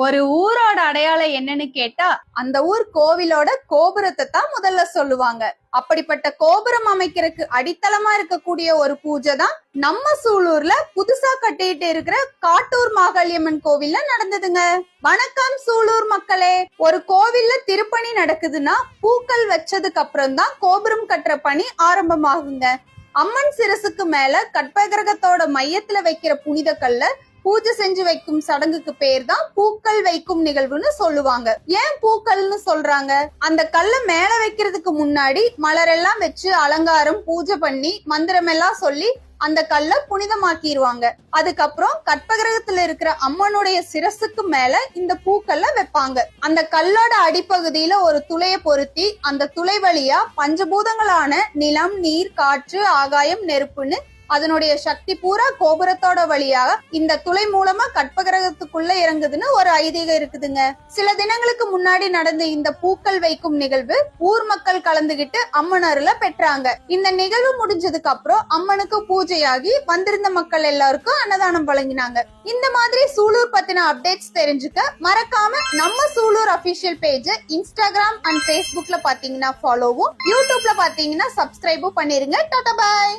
ஒரு ஊரோட அடையாளம் என்னன்னு கேட்டா அந்த ஊர் கோவிலோட கோபுரத்தை தான் முதல்ல சொல்லுவாங்க. அப்படிப்பட்ட கோபுரம் அமைக்கிறதுக்கு அடித்தளமா இருக்கக்கூடிய ஒரு பூஜை தான் நம்ம சூலூர்ல புதுசா கட்டிட்டு இருக்கிற காட்டூர் மாகாளியம்மன் கோவில்ல நடந்ததுங்க. வணக்கம் சூலூர் மக்களே. ஒரு கோவில்ல திருப்பணி நடக்குதுன்னா பூக்கள் வச்சதுக்கு அப்புறம் தான் கோபுரம் கட்டுற பணி ஆரம்பமாகுங்க. அம்மன் சிரசுக்கு மேல கற்பகிரகத்தோட மையத்துல வைக்கிற புனித கல்ல பூஜை செஞ்சு வைக்கும் சடங்குக்கு பேர் தான் பூக்கள் வைக்கும் நிகழ்வுன்னு சொல்லுவாங்க. ஏன் பூக்கள்னு சொல்றாங்க? அந்த கல்ல மேல வைக்கிறதுக்கு முன்னாடி மலரெல்லாம் வச்சு அலங்காரம் பூஜை பண்ணி மந்திரம் எல்லாம் சொல்லி அந்த கல்ல புனிதமாக்கிடுவாங்க. அதுக்கப்புறம் கற்பகிரகத்துல இருக்கிற அம்மனுடைய சிரசுக்கு மேல இந்த பூக்கல்ல வைப்பாங்க. அந்த கல்லோட அடிப்பகுதியில ஒரு துளைய பொருத்தி அந்த துளை வழியா பஞ்சபூதங்களான நிலம், நீர், காற்று, ஆகாயம், நெருப்புன்னு அதனுடைய சக்தி பூரா கோபுரத்தோட வழியாக இந்த துளை மூலமா கற்பகிரகத்துக்குள்ள இறங்குதுன்னு ஒரு ஐதீகம் இருக்குதுங்க. சில தினங்களுக்கு முன்னாடி நடந்த இந்த பூக்கள் வைக்கும் நிகழ்வு ஊர் மக்கள் கலந்துகிட்டு அம்மன் அருளை பெற்றாங்க. இந்த நிகழ்வு முடிஞ்சதுக்கு அப்புறம் அம்மனுக்கு பூஜையாகி வந்திருந்த மக்கள் எல்லாருக்கும் அன்னதானம் வழங்கினாங்க. இந்த மாதிரி சூலூர் பத்தின அப்டேட்ஸ் தெரிஞ்சுக்க மறக்காம நம்ம Sulur official page Instagram and பேஸ்புக்ல பாத்தீங்கன்னா ஃபாலோவும், யூடியூப்ல பாத்தீங்கன்னா சப்ஸ்கிரைபும் பண்ணிருங்க. டாடா பாய்.